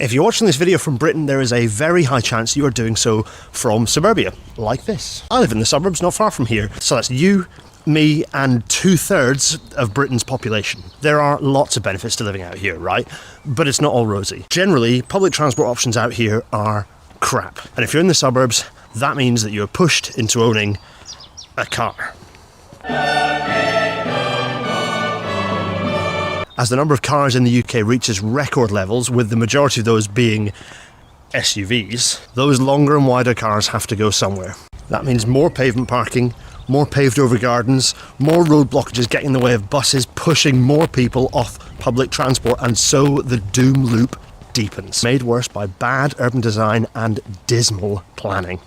If you're watching this video from Britain, there is a very high chance you are doing so from suburbia, like this. I live in the suburbs, not far from here, so that's you, me, and 2/3 of Britain's population. There are lots of benefits to living out here, right? But it's not all rosy. Generally, public transport options out here are crap. And if you're in the suburbs, that means that you're pushed into owning a car. As the number of cars in the UK reaches record levels, with the majority of those being SUVs, those longer and wider cars have to go somewhere. That means more pavement parking, more paved over gardens, more road blockages getting in the way of buses, pushing more people off public transport, and so the doom loop deepens, made worse by bad urban design and dismal planning.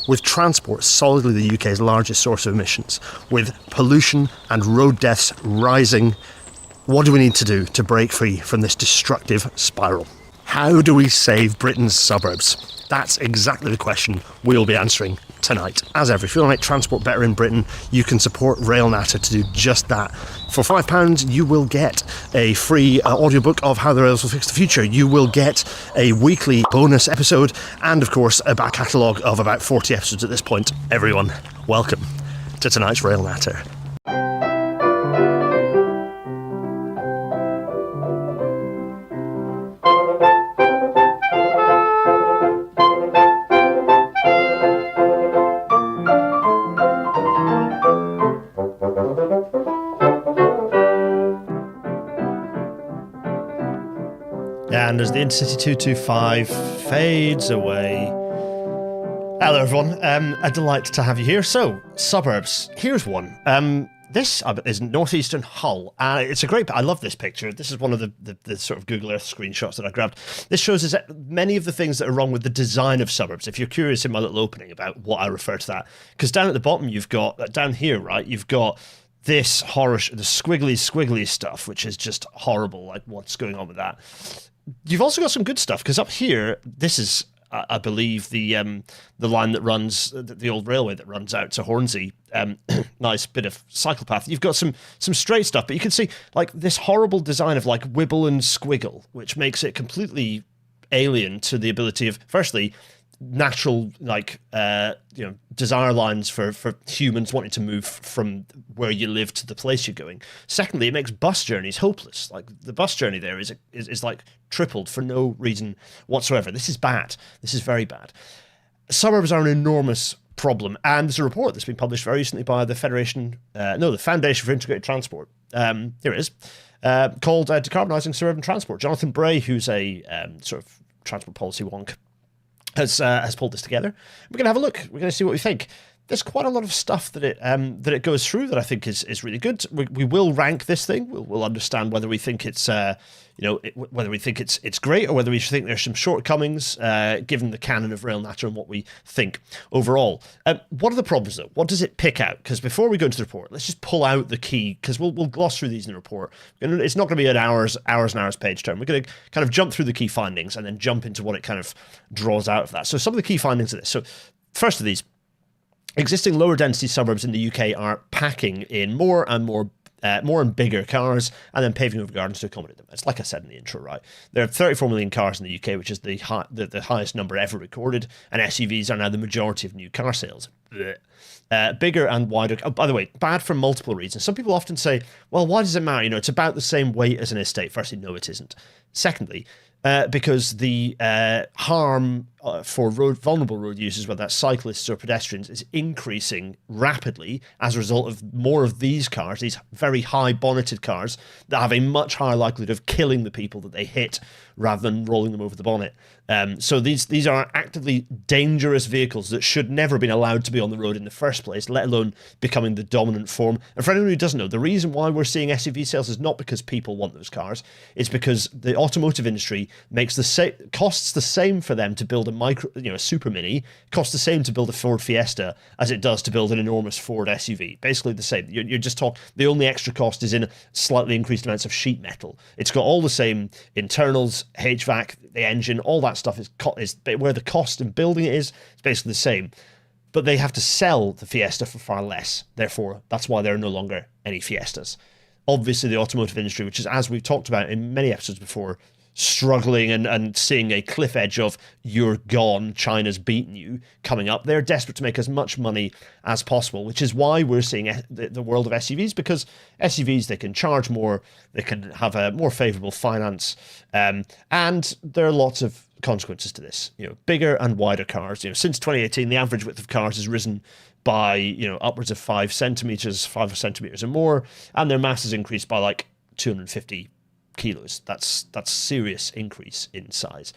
With transport solidly the UK's largest source of emissions, with pollution and road deaths rising, what do we need to do to break free from this destructive spiral? How do we save Britain's suburbs? That's exactly the question we'll be answering tonight. As ever, if you want to make transport better in Britain, you can support RailNatter to do just that. For £5, you will get a free audiobook of How the Rails Will Fix the Future. You will get a weekly bonus episode and, of course, a back catalogue of about 40 episodes at this point. Everyone, welcome to tonight's RailNatter. And as the Intercity 225 fades away... Hello everyone, a delight to have you here. So, suburbs, here's one. This is northeastern Hull. It's a great... I love this picture. This is one of the sort of Google Earth screenshots that I grabbed. This shows us many of the things that are wrong with the design of suburbs, if you're curious in my little opening about what I refer to that. Because down at the bottom you've got... Down here, right, you've got... this horror... the squiggly stuff, which is just horrible, like what's going on with that. You've also got some good stuff, because up here, this is, I believe, the line that runs, the old railway that runs out to Hornsey. Nice bit of cycle path. You've got some straight stuff, but you can see like this horrible design of like wibble and squiggle, which makes it completely alien to the ability of, firstly, natural like desire lines for humans wanting to move from where you live to the place you're going. Secondly, it makes bus journeys hopeless. Like the bus journey there is like tripled for no reason whatsoever. This is bad. This is very bad. Suburbs are an enormous problem, and there's a report that's been published very recently by the Foundation for Integrated Transport. Here it is, called Decarbonising Suburban Transport. Jonathan Bray, who's a sort of transport policy wonk, has pulled this together. We're going to have a look. We're going to see what we think. There's quite a lot of stuff that it goes through that I think is really good. We will rank this thing. We'll understand whether we think it's whether we think it's great or whether we think there's some shortcomings given the canon of RailNatter and what we think overall. What are the problems though? What does it pick out? Because before we go into the report, let's just pull out the key, because we'll gloss through these in the report. It's not going to be an hours and hours page turn. We're going to kind of jump through the key findings and then jump into what it kind of draws out of that. So some of the key findings of this. So first of these, existing lower density suburbs in the UK are packing in more and bigger cars and then paving over gardens to accommodate them. It's like I said in the intro, right? There are 34 million cars in the UK, which is the highest number ever recorded, and SUVs are now the majority of new car sales. Bigger and wider. Oh, by the way, bad for multiple reasons. Some people often say, well, why does it matter? It's about the same weight as an estate. Firstly, no, it isn't. Secondly, because the harm for vulnerable road users, whether that's cyclists or pedestrians, is increasing rapidly as a result of more of these cars, these very high bonneted cars that have a much higher likelihood of killing the people that they hit rather than rolling them over the bonnet. So these are actively dangerous vehicles that should never have been allowed to be on the road in the first place, let alone becoming the dominant form. And for anyone who doesn't know, the reason why we're seeing SUV sales is not because people want those cars. It's because the automotive industry costs the same for them to build a super mini, costs the same to build a Ford Fiesta as it does to build an enormous Ford SUV. Basically the same. You're just talking, the only extra cost is in slightly increased amounts of sheet metal. It's got all the same internals, HVAC, the engine, all that stuff is where the cost in building it is. It's basically the same. But they have to sell the Fiesta for far less. Therefore, that's why there are no longer any Fiestas. obviously the automotive industry, which is, as we've talked about in many episodes before, struggling and seeing a cliff edge of you're gone, China's beaten you coming up. They're desperate to make as much money as possible, which is why we're seeing the world of SUVs, because SUVs, they can charge more, they can have a more favorable finance, and there are lots of consequences to this. Bigger and wider cars. Since 2018, the average width of cars has risen by upwards of 5 centimeters or more, and their mass has increased by like 250 kilos. That's serious increase in size.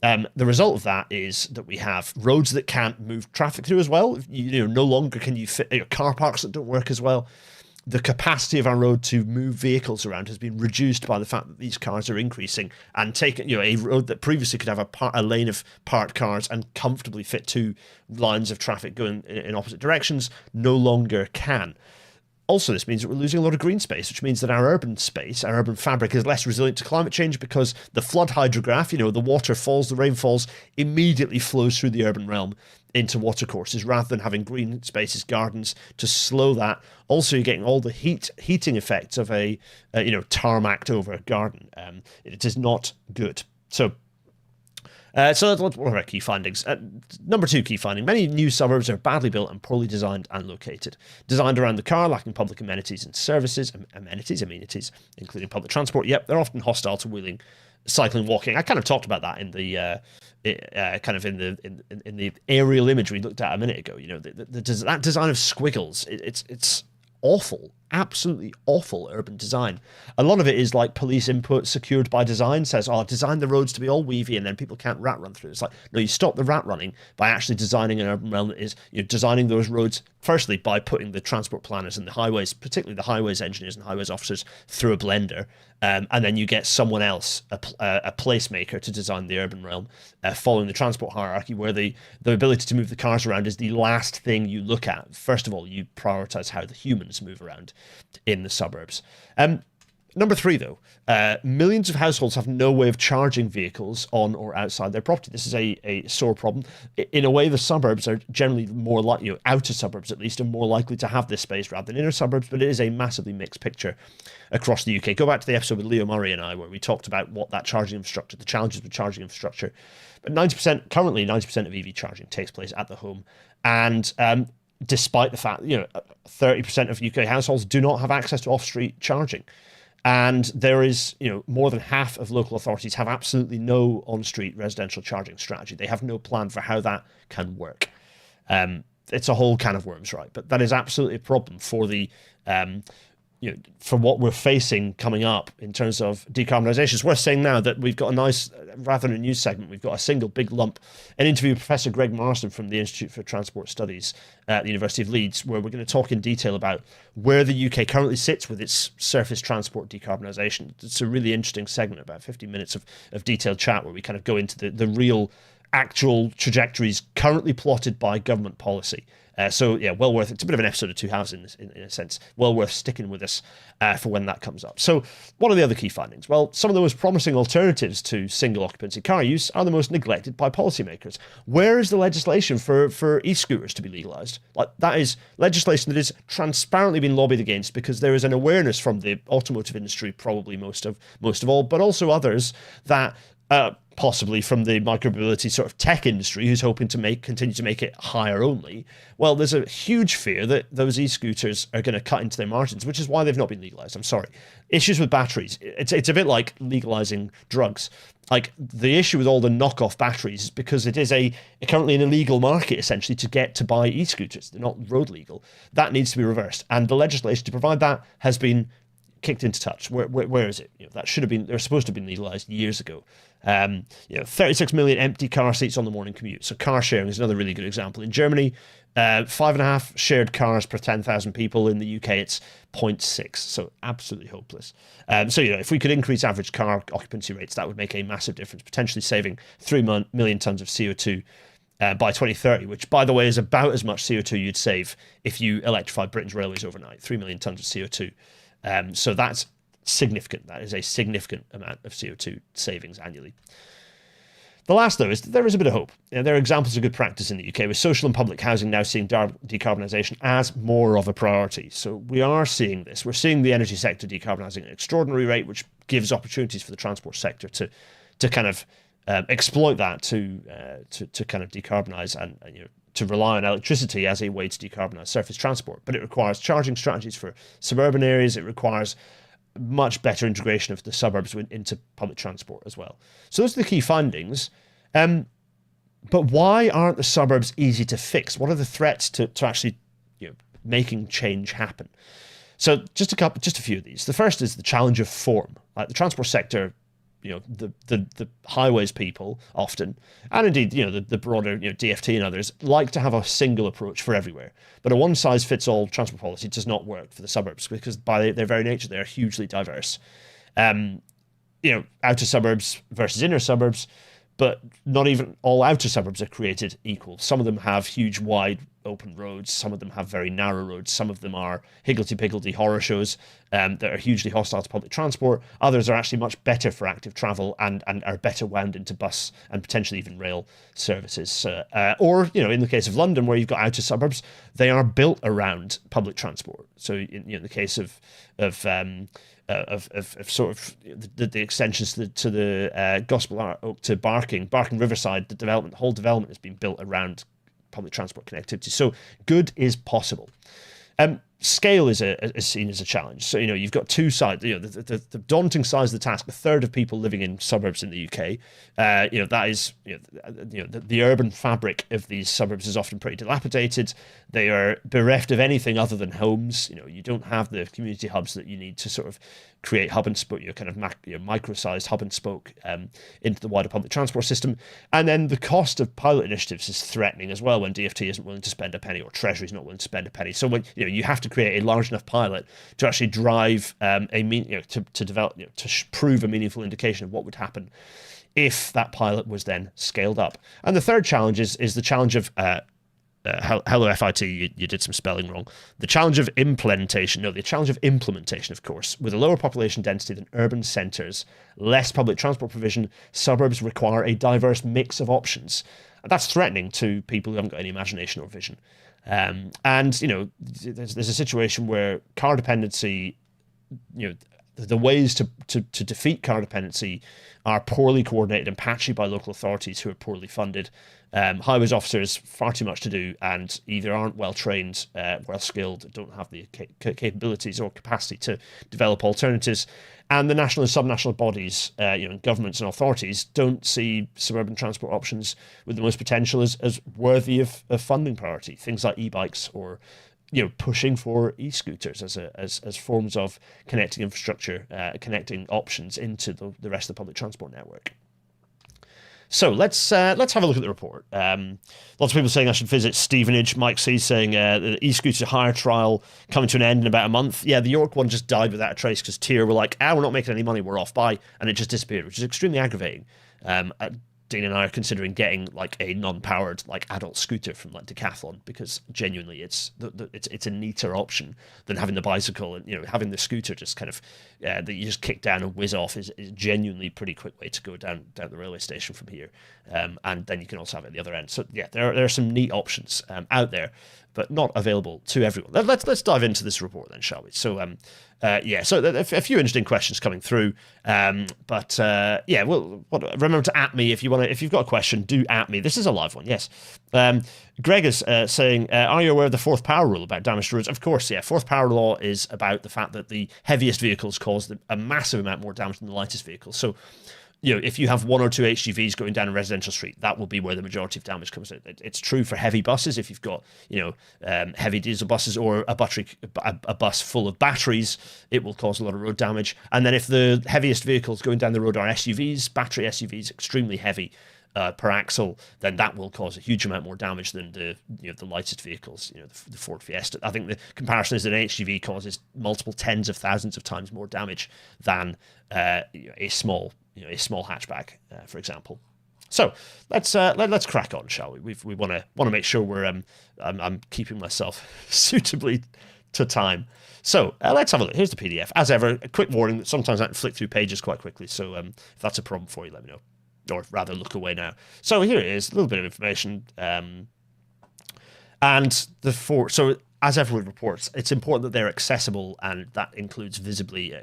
The result of that is that we have roads that can't move traffic through as well. No longer can you fit car parks that don't work as well. The capacity of our road to move vehicles around has been reduced by the fact that these cars are increasing, and taking a road that previously could have a lane of parked cars and comfortably fit 2 lines of traffic going in opposite directions no longer can. Also, this means that we're losing a lot of green space, which means that our urban space, our urban fabric, is less resilient to climate change, because the flood hydrograph, the water falls, the rain falls, immediately flows through the urban realm into watercourses, rather than having green spaces, gardens, to slow that. Also, you're getting all the heating effects of a tarmacked over garden. It is not good. So that's one of our key findings. Number 2 key finding: many new suburbs are badly built and poorly designed and located. Designed around the car, lacking public amenities and services, amenities, including public transport. Yep, they're often hostile to wheeling, cycling, walking. I kind of talked about that in the in the aerial image we looked at a minute ago. That design of squiggles. It's awful, absolutely awful urban design. A lot of it is like police input secured by design, says, design the roads to be all weavy and then people can't rat run through. It's like, no, you stop the rat running by actually designing an urban realm that is, designing those roads, firstly, by putting the transport planners and the highways, particularly the highways engineers and highways officers, through a blender. And then you get someone else, a placemaker, to design the urban realm, following the transport hierarchy, where the ability to move the cars around is the last thing you look at. First of all, you prioritize how the humans move around in the suburbs. Number 3, though, millions of households have no way of charging vehicles on or outside their property. This is a sore problem. In a way, the suburbs are generally more likely, outer suburbs at least, are more likely to have this space rather than inner suburbs, but it is a massively mixed picture across the UK. Go back to the episode with Leo Murray and I, where we talked about what that charging infrastructure, the challenges with charging infrastructure. But currently 90% of EV charging takes place at the home. And despite the fact, 30% of UK households do not have access to off-street charging. And there is, more than half of local authorities have absolutely no on-street residential charging strategy. They have no plan for how that can work. It's a whole can of worms, right? But that is absolutely a problem for the, for what we're facing coming up in terms of decarbonisation. It's worth saying now that we've got a nice, rather than a news segment, we've got a single big lump, an interview with Professor Greg Marsden from the Institute for Transport Studies at the University of Leeds, where we're going to talk in detail about where the UK currently sits with its surface transport decarbonisation. It's a really interesting segment, about 15 minutes of detailed chat, where we kind of go into the real actual trajectories currently plotted by government policy. So yeah, well worth it. It's a bit of an episode of Two Halves in a sense. Well worth sticking with us for when that comes up. So what are the other key findings? Well, some of the most promising alternatives to single occupancy car use are the most neglected by policymakers. Where is the legislation for e-scooters to be legalised? Like, that is legislation that is transparently been lobbied against, because there is an awareness from the automotive industry, probably most of all, but also others, that possibly from the micromobility sort of tech industry, who's hoping to continue to make it higher only. Well, there's a huge fear that those e-scooters are going to cut into their margins, which is why they've not been legalized. I'm sorry. Issues with batteries. It's a bit like legalizing drugs. Like, the issue with all the knockoff batteries is because it is currently an illegal market, essentially, to buy e-scooters. They're not road legal. That needs to be reversed. And the legislation to provide that has been kicked into touch. Where is it? That should have been, they're supposed to have been legalized years ago. 36 million empty car seats on the morning commute. So car sharing is another really good example. In Germany, 5.5 shared cars per 10,000 people. In the UK, it's 0.6. So absolutely hopeless. So if we could increase average car occupancy rates, that would make a massive difference, potentially saving 3 million tons of CO2 by 2030, which, by the way, is about as much CO2 you'd save if you electrified Britain's railways overnight. 3 million tons of CO2. So that's significant. That is a significant amount of CO2 savings annually. The last, though, is that there is a bit of hope. There are examples of good practice in the UK, with social and public housing now seeing decarbonisation as more of a priority. So we are seeing this. We're seeing the energy sector decarbonising at an extraordinary rate, which gives opportunities for the transport sector to kind of exploit that to kind of decarbonise and to rely on electricity as a way to decarbonise surface transport. But it requires charging strategies for suburban areas. It requires much better integration of the suburbs into public transport as well. So those are the key findings. But why aren't the suburbs easy to fix? What are the threats to actually making change happen? So just a few of these. The first is the challenge of form. Like the transport sector, the highways people often, and indeed the broader DFT and others, like to have a single approach for everywhere. But a one-size-fits-all transport policy does not work for the suburbs, because by their very nature they are hugely diverse. Outer suburbs versus inner suburbs, but not even all outer suburbs are created equal. Some of them have huge, wide, open roads. Some of them have very narrow roads. Some of them are higgledy-piggledy horror shows that are hugely hostile to public transport. Others are actually much better for active travel and are better wound into bus and potentially even rail services. Or, in the case of London, where you've got outer suburbs, they are built around public transport. So, in the case of sort of the extensions to the Gospel Oak to Barking Riverside, the whole development has been built around public transport connectivity. So good is possible. Scale is seen as a challenge. So you've got two sides. The daunting size of the task. A third of people living in suburbs in the UK. That is the urban fabric of these suburbs is often pretty dilapidated. They are bereft of anything other than homes. You don't have the community hubs that you need to sort of create hub and spoke, kind of micro-sized hub and spoke into the wider public transport system. And then the cost of pilot initiatives is threatening as well when DFT isn't willing to spend a penny or Treasury's not willing to spend a penny. So when you have to create a large enough pilot to actually drive to develop to prove a meaningful indication of what would happen if that pilot was then scaled up. And the third challenge is the challenge of hello FIT, you did some spelling wrong. The challenge of implementation, of course. With a lower population density than urban centres, less public transport provision, suburbs require a diverse mix of options. And that's threatening to people who haven't got any imagination or vision. There's a situation where car dependency, the ways to defeat car dependency are poorly coordinated and patchy by local authorities who are poorly funded. Highways officers, far too much to do, and either aren't well trained, well skilled, don't have the capabilities or capacity to develop alternatives. And the national and subnational bodies, governments and authorities don't see suburban transport options with the most potential as worthy of funding priority. Things like e-bikes or pushing for e-scooters as forms of connecting infrastructure, connecting options into the rest of the public transport network. So let's have a look at the report. Lots of people saying I should visit Stevenage. Mike C saying the e-scooter hire trial coming to an end in about a month. Yeah, the York one just died without a trace because Tier were like, we're not making any money, we're off, bye, and it just disappeared, which is extremely aggravating. Dean and I are considering getting like a non-powered like adult scooter from like Decathlon, because genuinely it's a neater option than having the bicycle, and having the scooter just kind of that you just kick down and whiz off is genuinely a pretty quick way to go down the railway station from here, and then you can also have it at the other end. So yeah, there are some neat options out there, but not available to everyone. Let's dive into this report then, shall we? So so a few interesting questions coming through, remember to at me if you've got a question. Do at me. This is a live one, yes. Greg is saying, are you aware of the fourth power rule about damaged roads? Of course, yeah. Fourth power law is about the fact that the heaviest vehicles cause a massive amount more damage than the lightest vehicles. So if you have one or two HGVs going down a residential street, that will be where the majority of damage comes in. It's true for heavy buses. If you've got, heavy diesel buses or a bus full of batteries, it will cause a lot of road damage. And then if the heaviest vehicles going down the road are SUVs, battery SUVs, extremely heavy per axle, then that will cause a huge amount more damage than the lightest vehicles, the Ford Fiesta. I think the comparison is that an HGV causes multiple tens of thousands of times more damage than a small hatchback, for example. So let's crack on, shall we? We want to make sure I'm keeping myself suitably to time. So let's have a look. Here's the PDF. As ever, a quick warning that sometimes I can flick through pages quite quickly. So if that's a problem for you, let me know. or rather look away now. So here it is, a little bit of information. And so as everyone reports, it's important that they're accessible, and that includes visually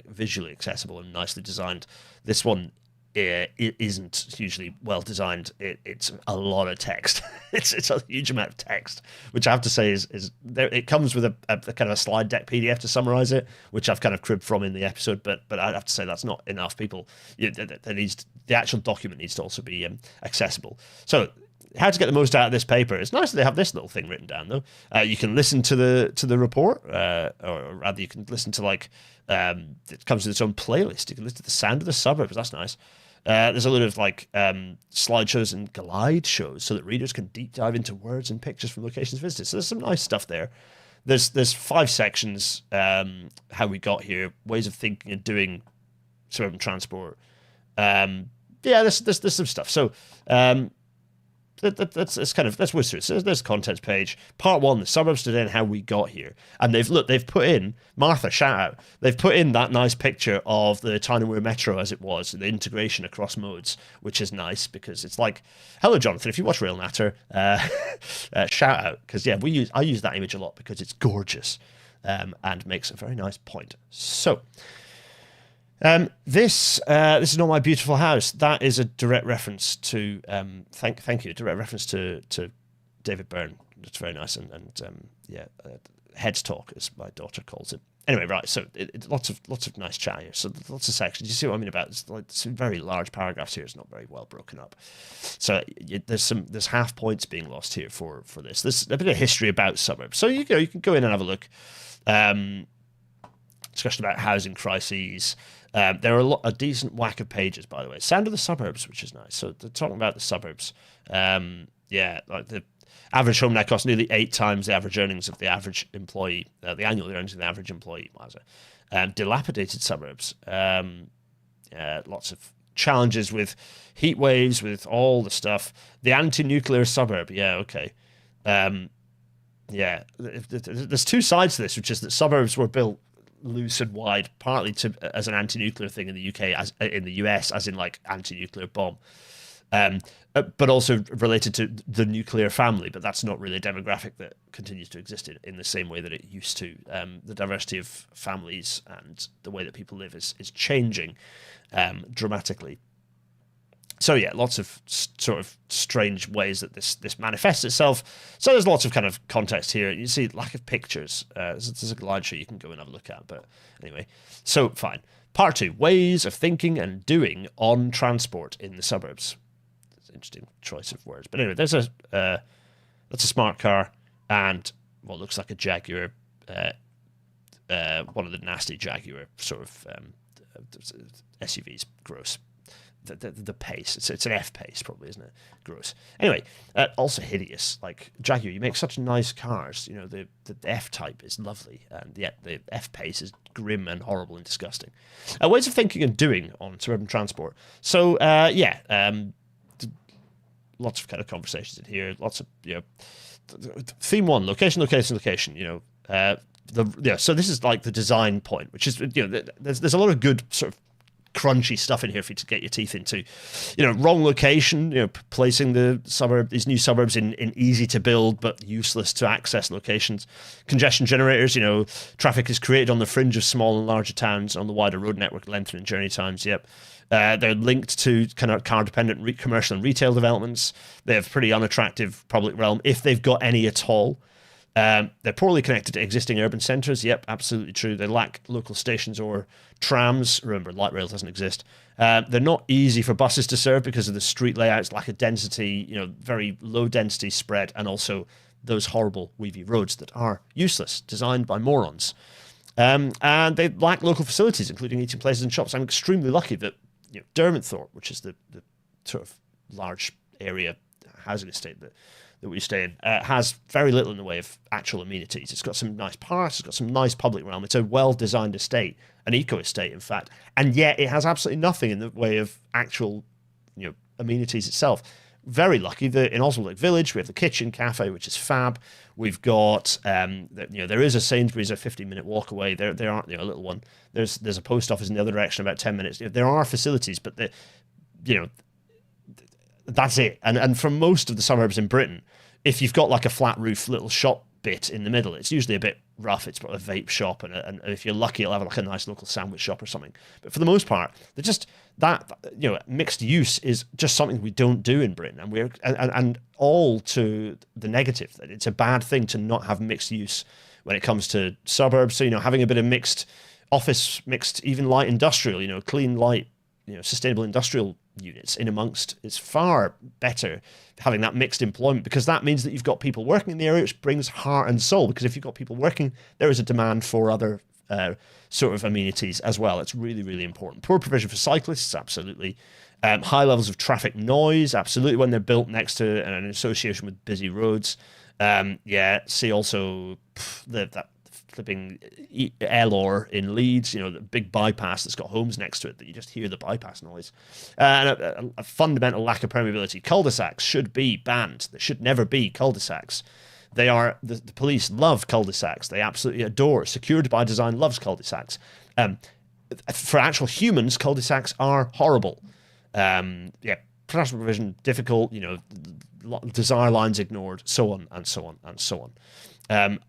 accessible and nicely designed. This one it isn't hugely well designed. It's a lot of text. it's a huge amount of text, which I have to say is there. It comes with a kind of a slide deck PDF to summarize it, which I've kind of cribbed from in the episode. But I have to say that's not enough. The actual document needs to also be accessible. So how to get the most out of this paper? It's nice that they have this little thing written down, though. You can listen to the report, or rather, you can listen to it comes with its own playlist. You can listen to the sound of the suburbs. That's nice. There's a lot of slideshows and glide shows so that readers can deep dive into words and pictures from locations visited. So there's some nice stuff there. There's 5 sections: how we got here, ways of thinking and doing suburban transport. There's some stuff. So let's whiz through it. So there's a contents page. Part 1, the suburbs today and how we got here. And they've put in, Martha, shout out, they've put in that nice picture of the Tyne-and-Wear Metro as it was, the integration across modes, which is nice because it's like, hello, Jonathan, if you watch Real Natter, shout out. Because, I use that image a lot because it's gorgeous and makes a very nice point. So, this is Not My Beautiful House. That is a direct reference to thank you, direct reference to David Byrne. It's very nice and Heads Talk, as my daughter calls it. Anyway, right. So lots of nice chat here. So lots of sections. You see what I mean about it's like some very large paragraphs here. It's not very well broken up. So there's half points being lost here for this. There's a bit of history about suburbs. So you can go in and have a look. Discussion about housing crises. There are a decent whack of pages, by the way. Sound of the suburbs, which is nice. So they're talking about the suburbs. Like the average home now costs nearly 8 times the average earnings of the average employee, the annual earnings of the average employee. Dilapidated suburbs. Lots of challenges with heat waves, with all the stuff. The anti-nuclear suburb. Yeah, okay. There's 2 sides to this, which is that suburbs were built loose and wide, partly as an anti-nuclear thing in the UK, as in the US, as in like anti-nuclear bomb, but also related to the nuclear family. But that's not really a demographic that continues to exist in the same way that it used to. The diversity of families and the way that people live is changing dramatically. So lots of sort of strange ways that this manifests itself. So there's lots of kind of context here. You see lack of pictures. There's a glide show you can go and have a look at. But anyway, so fine. Part 2, ways of thinking and doing on transport in the suburbs. It's an interesting choice of words. But anyway, that's a smart car and what looks like a Jaguar, one of the nasty Jaguar sort of SUVs. Gross. The pace, it's an F pace probably, isn't it? Gross. Anyway, also hideous. Like Jaguar, you make such nice cars. You know, the F type is lovely, and yet the F pace is grim and horrible and disgusting. Ways of thinking and doing on suburban transport. So lots of kind of conversations in here. Lots of theme 1, location. So this is like the design point, which is there's a lot of good sort of crunchy stuff in here for you to get your teeth into. Wrong location, placing these new suburbs in easy to build but useless to access locations. Congestion generators, traffic is created on the fringe of small and larger towns on the wider road network, lengthening journey times. They're linked to kind of car-dependent commercial and retail developments. They have pretty unattractive public realm, if they've got any at all. They're poorly connected to existing urban centres. Yep, absolutely true. They lack local stations or trams. Remember, light rail doesn't exist. They're not easy for buses to serve because of the street layouts, lack of density, very low density spread, and also those horrible weavy roads that are useless, designed by morons. And they lack local facilities, including eating places and shops. I'm extremely lucky that Dermotthorpe, which is the sort of large area housing estate that we stay in, has very little in the way of actual amenities. It's got some nice parks, it's got some nice public realm. It's a well-designed estate, an eco-estate, in fact, and yet it has absolutely nothing in the way of actual, amenities itself. Very lucky that in Oswald Lake Village we have the kitchen cafe, which is fab. We've got, there is a Sainsbury's a 15-minute walk away. There aren't, a little one. There's a post office in the other direction about 10 minutes. There are facilities, but that's it. And for most of the suburbs in Britain, if you've got like a flat roof little shop bit in the middle, it's usually a bit rough. It's got a vape shop, and if you're lucky, it'll have like a nice local sandwich shop or something. But for the most part, they're just that, mixed use is just something we don't do in Britain, and we're and all to the negative. That it's a bad thing to not have mixed use when it comes to suburbs. So having a bit of mixed office, mixed even light industrial, clean light, sustainable industrial units in amongst, it's far better having that mixed employment, because that means that you've got people working in the area, which brings heart and soul, because if you've got people working, there is a demand for other sort of amenities as well. It's really, really important. Poor provision for cyclists, absolutely. High levels of traffic noise, absolutely, when they're built next to and in association with busy roads. See also that flipping Elor in Leeds, the big bypass that's got homes next to it that you just hear the bypass noise. And a fundamental lack of permeability. Cul-de-sacs should be banned. There should never be cul-de-sacs. They are, the police love cul-de-sacs. They absolutely adore. Secured by Design loves cul-de-sacs. For actual humans, cul-de-sacs are horrible. Transport provision difficult, desire lines ignored, so on and so on and so on.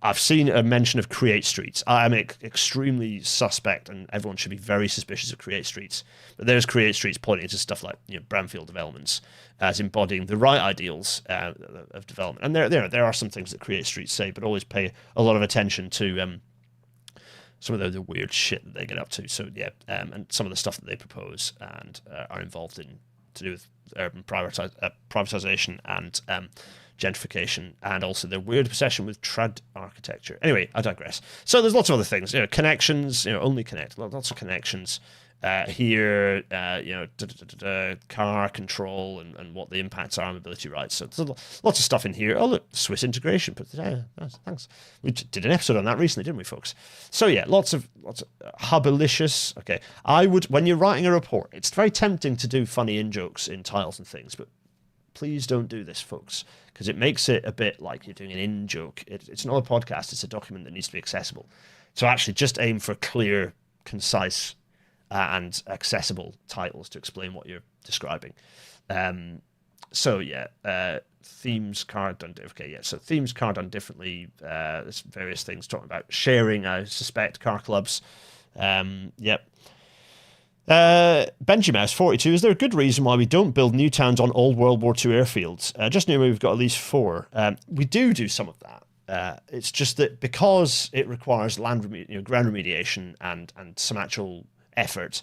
I've seen a mention of create streets. I am extremely suspect, and everyone should be very suspicious of create streets. But there's create streets pointing to stuff like brownfield developments as embodying the right ideals of development. And there are some things that create streets say, but always pay a lot of attention to some of the weird shit that they get up to. So and some of the stuff that they propose and are involved in to do with urban privatization and gentrification, and also their weird obsession with trad architecture. Anyway, I digress. So there's lots of other things, connections, only connect, lots of connections here, car control and what the impacts are on mobility rights. So there's lots of stuff in here. Oh look, Swiss integration, but thanks. We did an episode on that recently, didn't we, folks? So lots of hubalicious. Okay, I would, when you're writing a report, it's very tempting to do funny in-jokes in titles and things, but please don't do this, folks, because it makes it a bit like you're doing an in-joke. It's not a podcast, it's a document that needs to be accessible. So actually just aim for clear, concise, and accessible titles to explain what you're describing. Themes card done differently. So themes card done differently. There's various things talking about sharing, I suspect, car clubs. Benji Mouse 42, is there a good reason why we don't build new towns on old World War II airfields? Just near where we've got at least 4. We do some of that. It's just that because it requires ground remediation and some actual effort,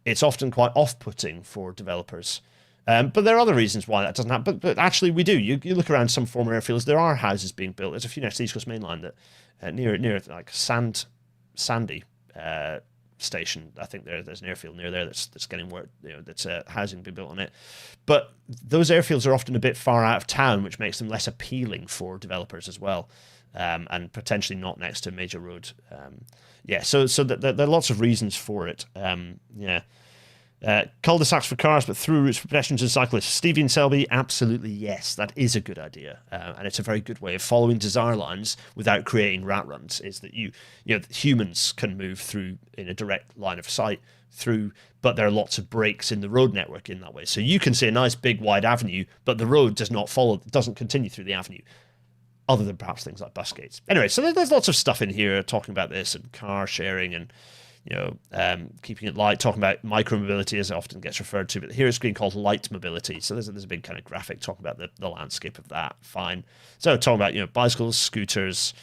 it's often quite off-putting for developers. But there are other reasons why that doesn't happen. But actually, we do. You look around some former airfields, there are houses being built. There's a few next to the East Coast Main Line that near like Sandy station. I think there's an airfield near there that's getting work. That's housing being built on it. But those airfields are often a bit far out of town, which makes them less appealing for developers as well, and potentially not next to a major road. So there are lots of reasons for it. Cul-de-sacs for cars, but through routes for pedestrians and cyclists. Stevie and Selby, absolutely yes, that is a good idea, and it's a very good way of following desire lines without creating rat runs. Is that humans can move through in a direct line of sight through, but there are lots of breaks in the road network in that way. So you can see a nice big wide avenue, but the road doesn't continue through the avenue, other than perhaps things like bus gates. Anyway, so there's lots of stuff in here talking about this and car sharing and keeping it light, talking about micromobility as it often gets referred to, but here it's being called light mobility. So there's a big kind of graphic talking about the landscape of that. Fine. So talking about bicycles, scooters,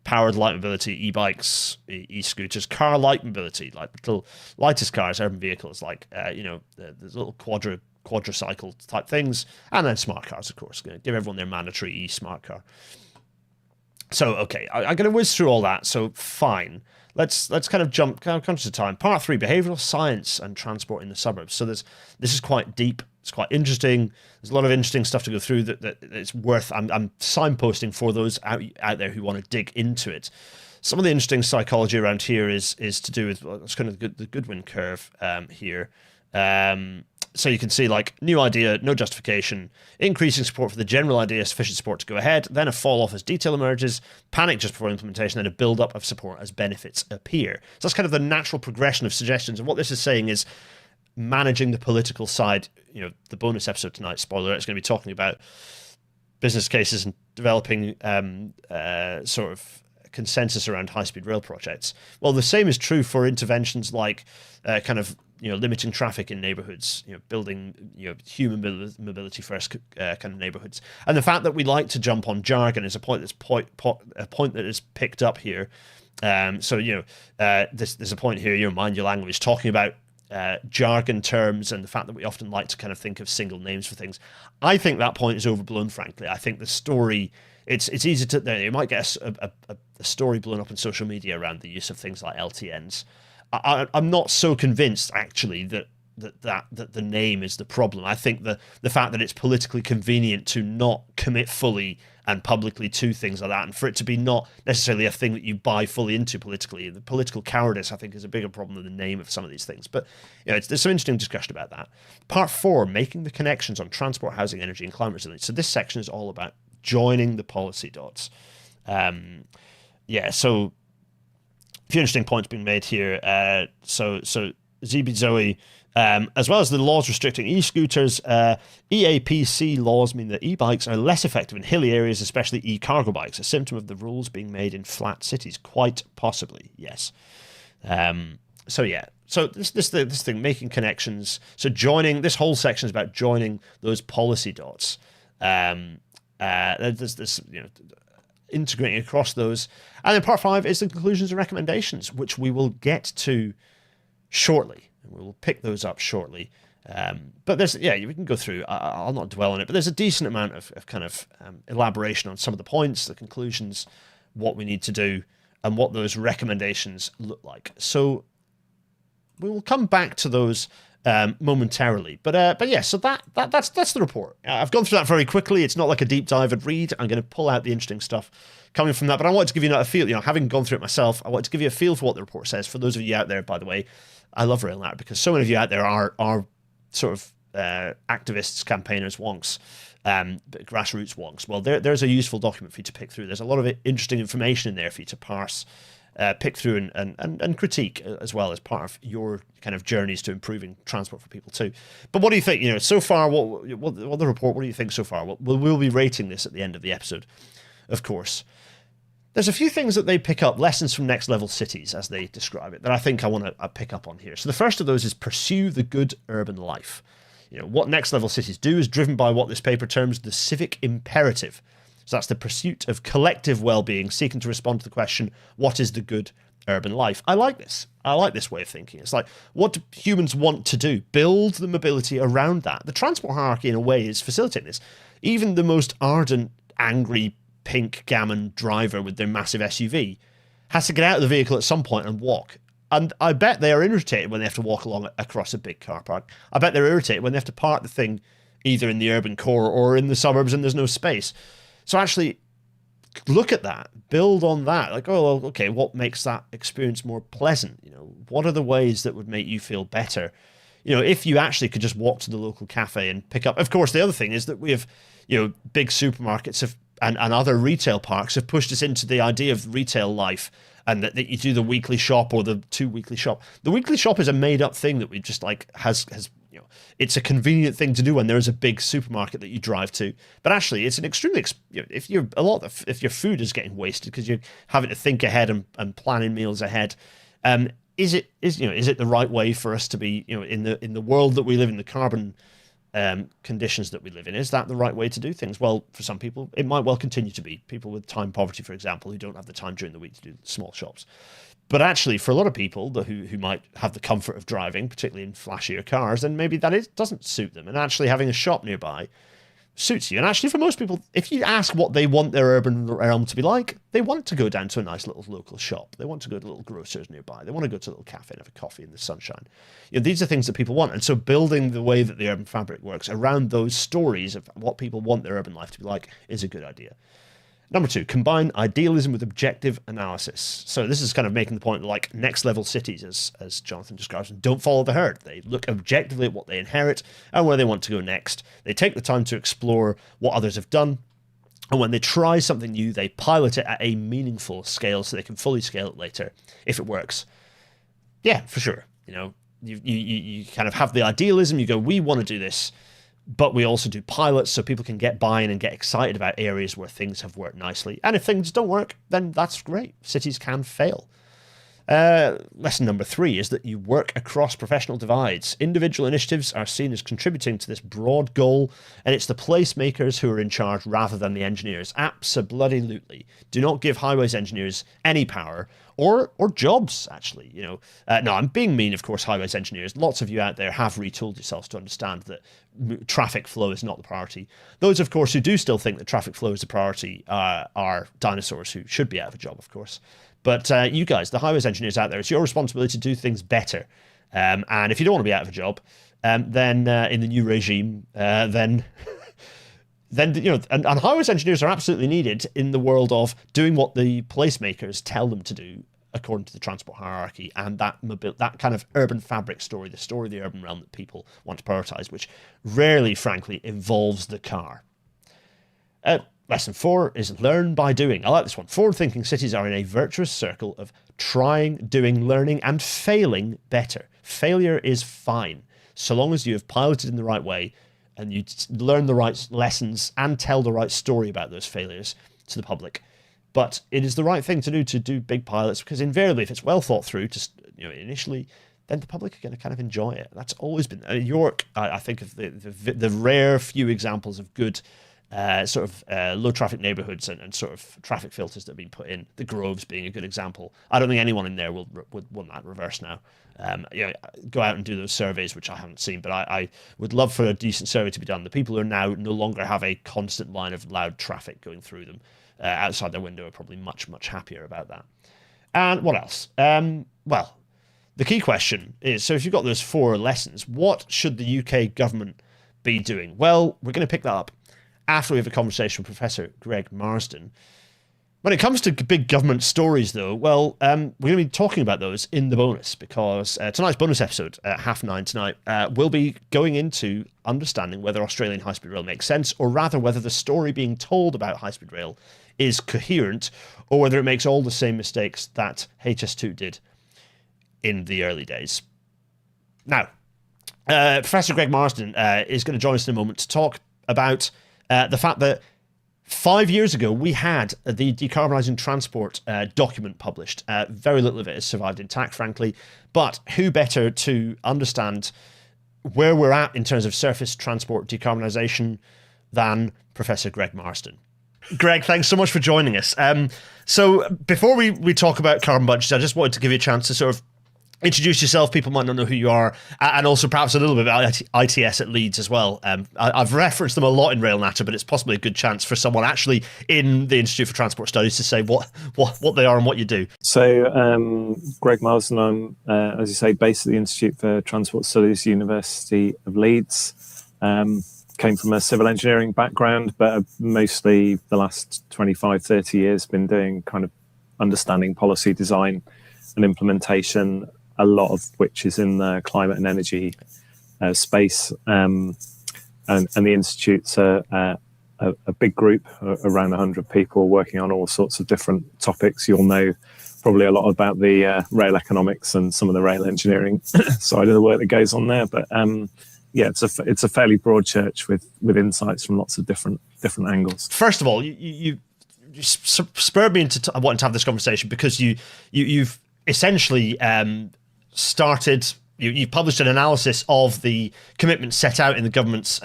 powered light mobility, e-bikes, e-scooters, car light mobility, like the little lightest cars, urban vehicles, like the little quadricycle type things, and then smart cars, of course. Give everyone their mandatory e-smart car. So okay, I'm going to whiz through all that. So fine. Let's kind of jump conscious of time. Part 3, behavioural science and transport in the suburbs. So this is quite deep. It's quite interesting. There's a lot of interesting stuff to go through that it's worth. I'm signposting for those out there who want to dig into it. Some of the interesting psychology around here is to do with it's kind of the Goodwin curve here. So you can see like new idea, no justification, increasing support for the general idea, sufficient support to go ahead, then a fall off as detail emerges, panic just before implementation, then a build up of support as benefits appear. So that's kind of the natural progression of suggestions. And what this is saying is managing the political side. The bonus episode tonight, spoiler alert, is going to be talking about business cases and developing sort of consensus around high-speed rail projects. Well, the same is true for interventions like limiting traffic in neighborhoods, building human mobility first kind of neighborhoods. And the fact that we like to jump on jargon is a point that is picked up here. There's a point here, mind your language, talking about jargon terms and the fact that we often like to kind of think of single names for things. I think that point is overblown, frankly. I think the story, it's easy to, you might get a story blown up on social media around the use of things like LTNs. I'm not so convinced, actually, that the name is the problem. I think the fact that it's politically convenient to not commit fully and publicly to things like that, and for it to be not necessarily a thing that you buy fully into politically, the political cowardice, I think, is a bigger problem than the name of some of these things. But there's some interesting discussion about that. Part 4, making the connections on transport, housing, energy, and climate resilience. So this section is all about joining the policy dots. So a few interesting points being made here. So ZB Zoe, as well as the laws restricting e-scooters, EAPC laws mean that e-bikes are less effective in hilly areas, especially e-cargo bikes, a symptom of the rules being made in flat cities. Quite possibly, yes. So this thing, making connections. So joining, this whole section is about joining those policy dots. There's this, integrating across those. And then part 5 is the conclusions and recommendations, which we will get to shortly. We will pick those up shortly. But there's, we can go through. I'll not dwell on it, but there's a decent amount of kind of elaboration on some of the points, the conclusions, what we need to do, and what those recommendations look like. So we will come back to those momentarily. But yeah, so that's the report. I've gone through that very quickly. It's not like a deep dive and read. I'm going to pull out the interesting stuff coming from that. But I wanted to give you a feel. Having gone through it myself, I wanted to give you a feel for what the report says. For those of you out there, by the way, I love Rail Natter because so many of you out there are sort of activists, campaigners, wonks, grassroots wonks. Well, there's a useful document for you to pick through. There's a lot of interesting information in there for you to parse, pick through and critique as well as part of your kind of journeys to improving transport for people too. But what do you think? So far, what the report? What do you think so far? We'll be rating this at the end of the episode, of course. There's a few things that they pick up, lessons from next level cities, as they describe it, that I think I want to pick up on here. So the first of those is pursue the good urban life. What next level cities do is driven by what this paper terms the civic imperative. So that's the pursuit of collective well-being, seeking to respond to the question, what is the good urban life? I like this. I like this way of thinking. It's like, what do humans want to do? Build the mobility around that. The transport hierarchy, in a way, is facilitating this. Even the most ardent, angry, pink gammon driver with their massive SUV has to get out of the vehicle at some point and walk. And I bet they are irritated when they have to walk along across a big car park. I bet they're irritated when they have to park the thing either in the urban core or in the suburbs and there's no space. So actually look at that, build on that. Like, oh, well, okay, what makes that experience more pleasant? What are the ways that would make you feel better? If you actually could just walk to the local cafe and pick up. Of course, the other thing is that we have, big supermarkets and other retail parks have pushed us into the idea of retail life and that you do the weekly shop or the 2 weekly shop. The weekly shop is a made up thing that we just has it's a convenient thing to do when there is a big supermarket that you drive to. But actually, it's an extremely if your food is getting wasted because you're having to think ahead and planning meals ahead. Is it the right way for us to be in the world that we live in, the carbon conditions that we live in? Is that the right way to do things? Well, for some people, it might well continue to be. People with time poverty, for example, who don't have the time during the week to do small shops. But actually, for a lot of people who might have the comfort of driving, particularly in flashier cars, then maybe doesn't suit them. And actually having a shop nearby suits you. And actually, for most people, if you ask what they want their urban realm to be like, they want to go down to a nice little local shop. They want to go to little grocers nearby. They want to go to a little cafe and have a coffee in the sunshine. These are things that people want. And so building the way that the urban fabric works around those stories of what people want their urban life to be like is a good idea. Number 2, combine idealism with objective analysis. So this is kind of making the point that, like, next level cities, as Jonathan describes them, don't follow the herd. They look objectively at what they inherit and where they want to go next. They take the time to explore what others have done. And when they try something new, they pilot it at a meaningful scale so they can fully scale it later if it works. Yeah, for sure. you kind of have the idealism. You go, we want to do this, but we also do pilots so people can get buy-in and get excited about areas where things have worked nicely. And if things don't work, then that's great. Cities can fail. Lesson number 3 is that you work across professional divides. Individual initiatives are seen as contributing to this broad goal, and it's the placemakers who are in charge rather than the engineers. Abso-bloody-lutely. Do not give highways engineers any power or jobs, actually. No, I'm being mean, of course, highways engineers. Lots of you out there have retooled yourselves to understand that traffic flow is not the priority. Those, of course, who do still think that traffic flow is the priority are dinosaurs who should be out of a job, of course. But you guys, the highways engineers out there, it's your responsibility to do things better. And if you don't want to be out of a job, then in the new regime, then and highways engineers are absolutely needed in the world of doing what the placemakers tell them to do according to the transport hierarchy and that kind of urban fabric story, the story of the urban realm that people want to prioritise, which rarely, frankly, involves the car. Lesson 4 is learn by doing. I like this one. Forward-thinking cities are in a virtuous circle of trying, doing, learning, and failing better. Failure is fine, so long as you have piloted in the right way and you learn the right lessons and tell the right story about those failures to the public. But it is the right thing to do big pilots, because invariably, if it's well thought through, initially, then the public are going to kind of enjoy it. That's always been York. I think of the rare few examples of good low traffic neighbourhoods and sort of traffic filters that have been put in. The Groves being a good example. I don't think anyone in there would want that reverse now. Go out and do those surveys, which I haven't seen, but I would love for a decent survey to be done. The people who are now no longer have a constant line of loud traffic going through them outside their window are probably much, much happier about that. And what else? Well, the key question is, so if you've got those 4 lessons, what should the UK government be doing? Well, we're going to pick that up after we have a conversation with Professor Greg Marsden. When it comes to big government stories, though, well, we're going to be talking about those in the bonus, because tonight's bonus episode at 9:30 tonight will be going into understanding whether Australian high-speed rail makes sense, or rather whether the story being told about high-speed rail is coherent, or whether it makes all the same mistakes that HS2 did in the early days. Now, Professor Greg Marsden is going to join us in a moment to talk about the fact that 5 years ago we had the decarbonising transport document published. Very little of it has survived intact, frankly, but who better to understand where we're at in terms of surface transport decarbonisation than Professor Greg Marsden. Greg, thanks so much for joining us. So before we talk about carbon budgets, I just wanted to give you a chance to sort of introduce yourself. People might not know who you are, and also perhaps a little bit about ITS at Leeds as well. I've referenced them a lot in Rail Natter, but it's possibly a good chance for someone actually in the Institute for Transport Studies to say what they are and what you do. So, Greg Marsden, I'm, as you say, based at the Institute for Transport Studies, University of Leeds. Came from a civil engineering background, but mostly the last 25, 30 years been doing kind of understanding policy design and implementation, a lot of which is in the climate and energy space. And the Institute's a big group, around 100 people working on all sorts of different topics. You'll know probably a lot about the rail economics and some of the rail engineering side of the work that goes on there. But yeah, it's a fairly broad church with insights from lots of different angles. First of all, you spurred me into wanting to have this conversation because you've essentially you've published an analysis of the commitments set out in the government's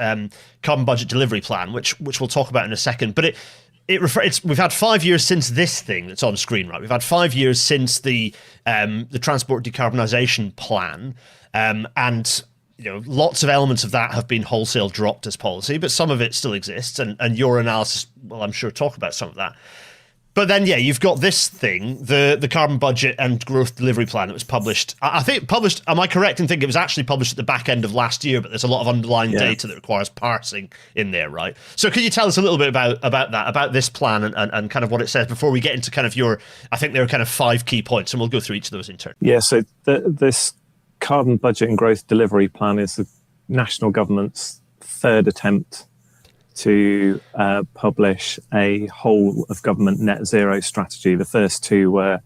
carbon budget delivery plan, which we'll talk about in a second. But we've had 5 years since this thing that's on screen, right? We've had 5 years since the transport decarbonisation plan, and lots of elements of that have been wholesale dropped as policy, but some of it still exists, and your analysis will, I'm sure, talk about some of that. But then, yeah, you've got this thing, the carbon budget and growth delivery plan that was published. I think published, am I correct in thinking it was actually published at the back end of last year, but there's a lot of underlying data that requires parsing in there, right? So could you tell us a little bit about that, about this plan and kind of what it says before we get into kind of I think there are kind of 5 key points, and we'll go through each of those in turn. Yeah, so this carbon budget and growth delivery plan is the national government's 3rd attempt to publish a whole of government net zero strategy. The first 2 were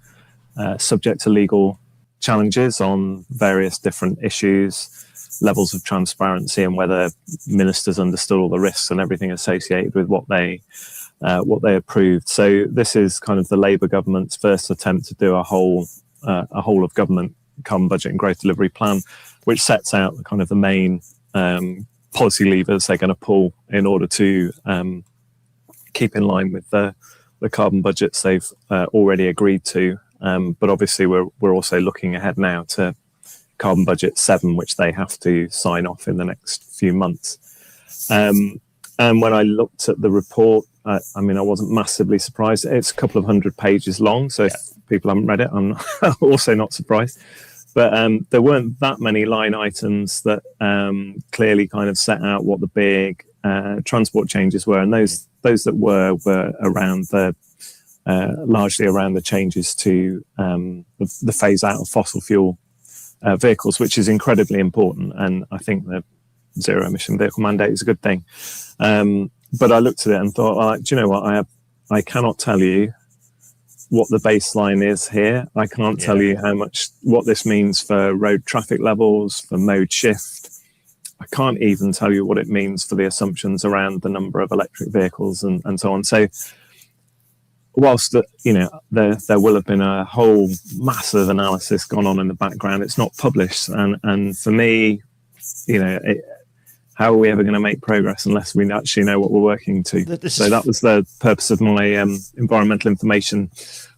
subject to legal challenges on various different issues, levels of transparency, and whether ministers understood all the risks and everything associated with what they approved. So this is kind of the Labour government's first attempt to do a whole of government carbon budget and growth delivery plan, which sets out kind of the main policy levers they're going to pull in order to keep in line with the carbon budgets they've already agreed to. But obviously, we're also looking ahead now to carbon budget 7, which they have to sign off in the next few months. And when I looked at the report, I wasn't massively surprised. It's a couple of 100 pages long, so if people haven't read it, I'm also not surprised. But there weren't that many line items that clearly kind of set out what the big transport changes were, and those that were around largely around the changes to the phase out of fossil fuel vehicles, which is incredibly important. And I think the zero emission vehicle mandate is a good thing. But I looked at it and thought, do you know what? I cannot tell you what the baseline is here. I can't tell you what this means for road traffic levels, for mode shift. I can't even tell you what it means for the assumptions around the number of electric vehicles and so on. So whilst there will have been a whole massive analysis gone on in the background, it's not published. And for me, how are we ever going to make progress unless we actually know what we're working to? So that was the purpose of my environmental information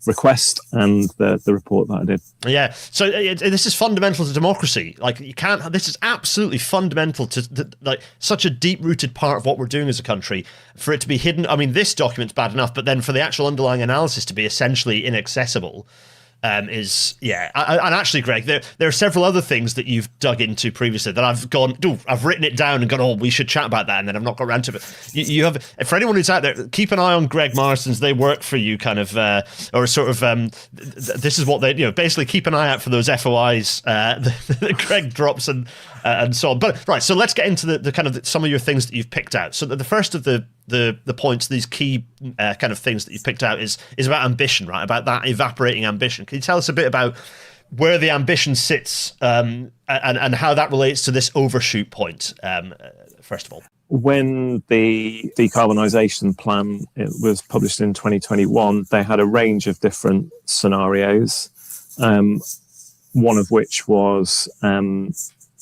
request and the report that I did. Yeah. So this is fundamental to democracy. Like, you can't. This is absolutely fundamental to like such a deep-rooted part of what we're doing as a country. For it to be hidden, I mean, this document's bad enough, but then for the actual underlying analysis to be essentially inaccessible. And actually, Greg, there are several other things that you've dug into previously that I've written it down and gone, we should chat about that, and then I've not got around to it. You have, for anyone who's out there, keep an eye on Greg Marsden's. They work for you, kind of, or sort of. This is what they, basically keep an eye out for those FOIs that Greg drops and so on. But right, so let's get into the kind of some of your things that you've picked out. So the first of the points, these key kind of things that you've picked out is about ambition, right? About that evaporating ambition. Can you tell us a bit about where the ambition sits and how that relates to this overshoot point, first of all? When the decarbonisation plan was published in 2021, they had a range of different scenarios, one of which was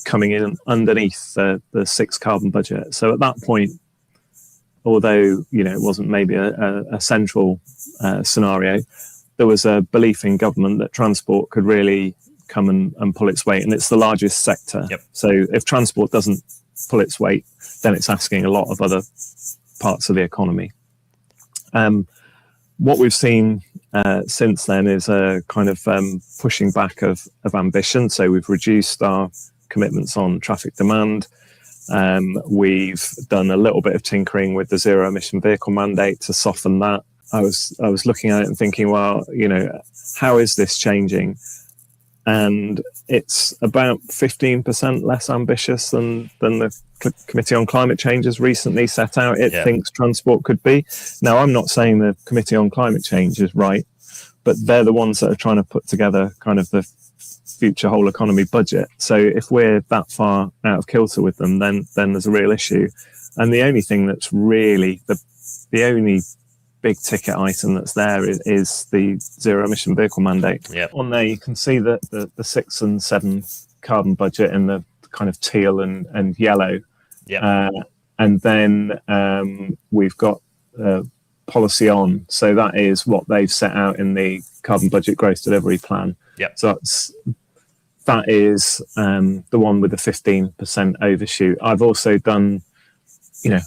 coming in underneath the 6 carbon budget. So at that point, although it wasn't maybe a central scenario, there was a belief in government that transport could really come and pull its weight, and it's the largest sector. Yep. So if transport doesn't pull its weight, then it's asking a lot of other parts of the economy. What we've seen since then is a kind of pushing back of ambition. So we've reduced our commitments on traffic demand. We've done a little bit of tinkering with the zero emission vehicle mandate to soften that. I was looking at it and thinking, well, how is this changing? And it's about 15% less ambitious than the Committee on Climate Change has recently set out it thinks transport could be. Now, I'm not saying the Committee on Climate Change is right, but they're the ones that are trying to put together kind of the future whole economy budget. So if we're that far out of kilter with them, then there's a real issue. And the only thing that's really the only big ticket item that's there is the zero emission vehicle mandate. Yep. On there you can see that the 6 and 7 carbon budget in the kind of teal and yellow. Yep. And then we've got policy on. So that is what they've set out in the carbon budget growth delivery plan. Yep. So that is the one with the 15% overshoot. I've also done,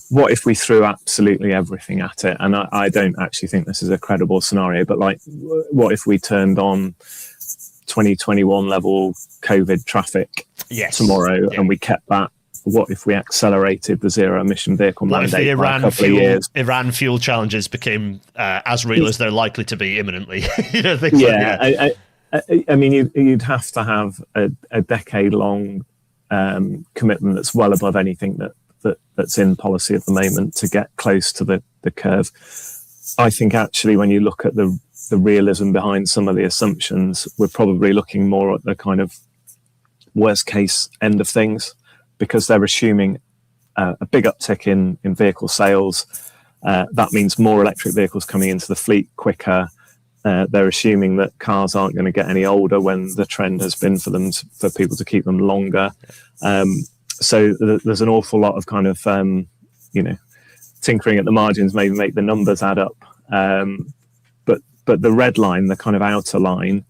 what if we threw absolutely everything at it? And I don't actually think this is a credible scenario, but like, what if we turned on 2021 level COVID traffic tomorrow and we kept that? What if we accelerated the zero emission vehicle mandate by a couple of years? Iran fuel challenges became as real as they're likely to be imminently. I mean, you'd have to have a decade-long commitment that's well above anything that's in policy at the moment to get close to the curve. I think actually, when you look at the the realism behind some of the assumptions, we're probably looking more at the kind of worst case end of things, because they're assuming a big uptick in vehicle sales. That means more electric vehicles coming into the fleet quicker. They're assuming that cars aren't going to get any older when the trend has been for people to keep them longer. So there's an awful lot of kind of, tinkering at the margins, maybe make the numbers add up. But the red line, the kind of outer line,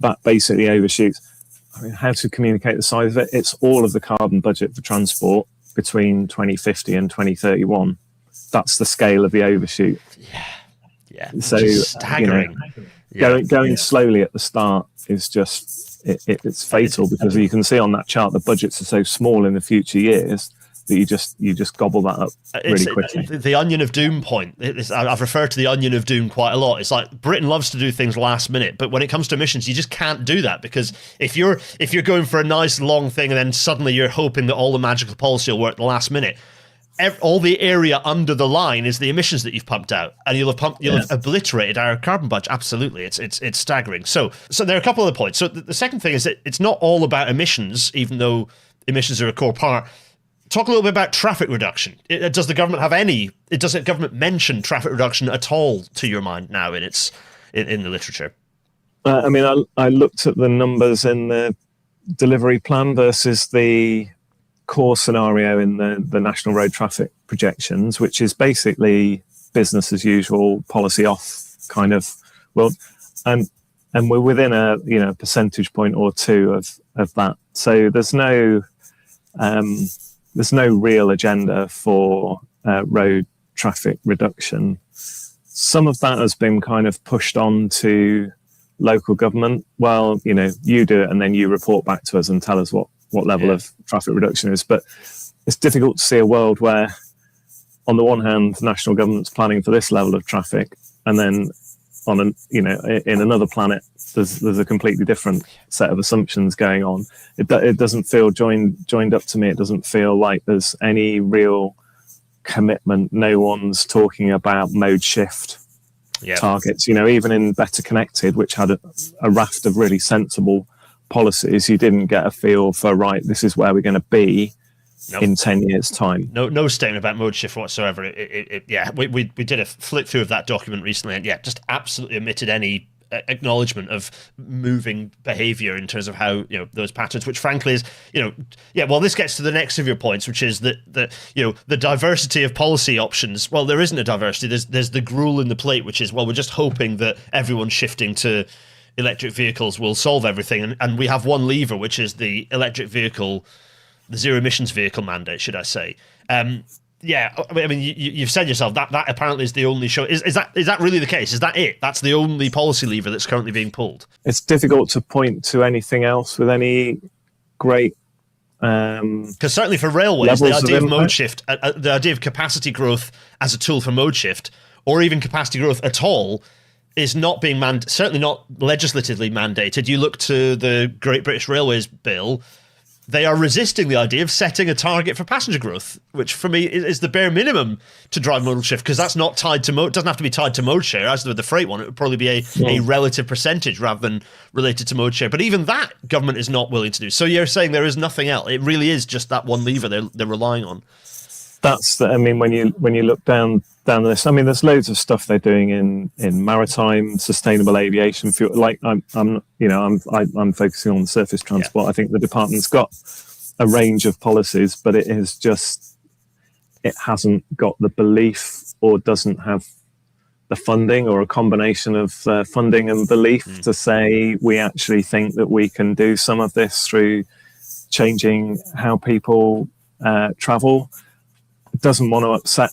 that basically overshoots. I mean, how to communicate the size of it? It's all of the carbon budget for transport between 2050 and 2031. That's the scale of the overshoot. Yeah. So staggering. Going slowly at the start is just it's fatal, because you can see on that chart the budgets are so small in the future years that you just gobble that up really quickly. The onion of doom point. I've referred to the onion of doom quite a lot. It's like Britain loves to do things last minute, but when it comes to emissions, you just can't do that, because if you're going for a nice long thing and then suddenly you're hoping that all the magical policy will work at the last minute, all the area under the line is the emissions that you've pumped out, and you'll have obliterated our carbon budget. Absolutely, it's staggering. So there are a couple of points. So the second thing is that it's not all about emissions, even though emissions are a core part. Talk a little bit about traffic reduction. Does the government have any? Does the government mention traffic reduction at all, to your mind, now in the literature? I mean, I looked at the numbers in the delivery plan versus the core scenario in the National Road Traffic Projections, which is basically business as usual, policy off kind of world, and we're within a percentage point or two of that. So there's no real agenda for road traffic reduction. Some of that has been kind of pushed on to local government. Well, you do it and then you report back to us and tell us what level of traffic reduction is. But it's difficult to see a world where, on the one hand, the national government's planning for this level of traffic, and then in another planet, there's a completely different set of assumptions going on. It doesn't feel joined up to me. It doesn't feel like there's any real commitment. No one's talking about mode shift targets. Even in Better Connected, which had a raft of really sensible policies, you didn't get a feel for, right, this is where we're going to be in 10 years' time. No statement about mode shift whatsoever. We did a flick through of that document recently, and just absolutely omitted any acknowledgement of moving behavior in terms of how those patterns, which frankly is well, this gets to the next of your points, which is that the diversity of policy options. Well, there isn't a diversity. There's the gruel in the plate, which is, well, we're just hoping that everyone shifting to electric vehicles will solve everything, and we have one lever, which is the electric vehicle, the zero emissions vehicle mandate, should I say. I mean, you've said yourself that apparently is the only show. Is that really the case? Is that it? That's the only policy lever that's currently being pulled? It's difficult to point to anything else with any great... Because certainly for railways, the idea of mode shift, the idea of capacity growth as a tool for mode shift, or even capacity growth at all, is not being certainly not legislatively mandated. You look to the Great British Railways Bill, they are resisting the idea of setting a target for passenger growth, which for me is the bare minimum to drive modal shift, because that's not tied to doesn't have to be tied to mode share. As with the freight one, it would probably be a relative percentage rather than related to mode share. But even that government is not willing to do. So you're saying there is nothing else. It really is just that one lever they're relying on. When you look down the list, I mean, there's loads of stuff they're doing in maritime, sustainable aviation fuel. Like I'm focusing on surface transport. I think the department's got a range of policies, but it hasn't got the belief, or doesn't have the funding, or a combination of funding and belief to say, we actually think that we can do some of this through changing how people travel. It doesn't want to upset,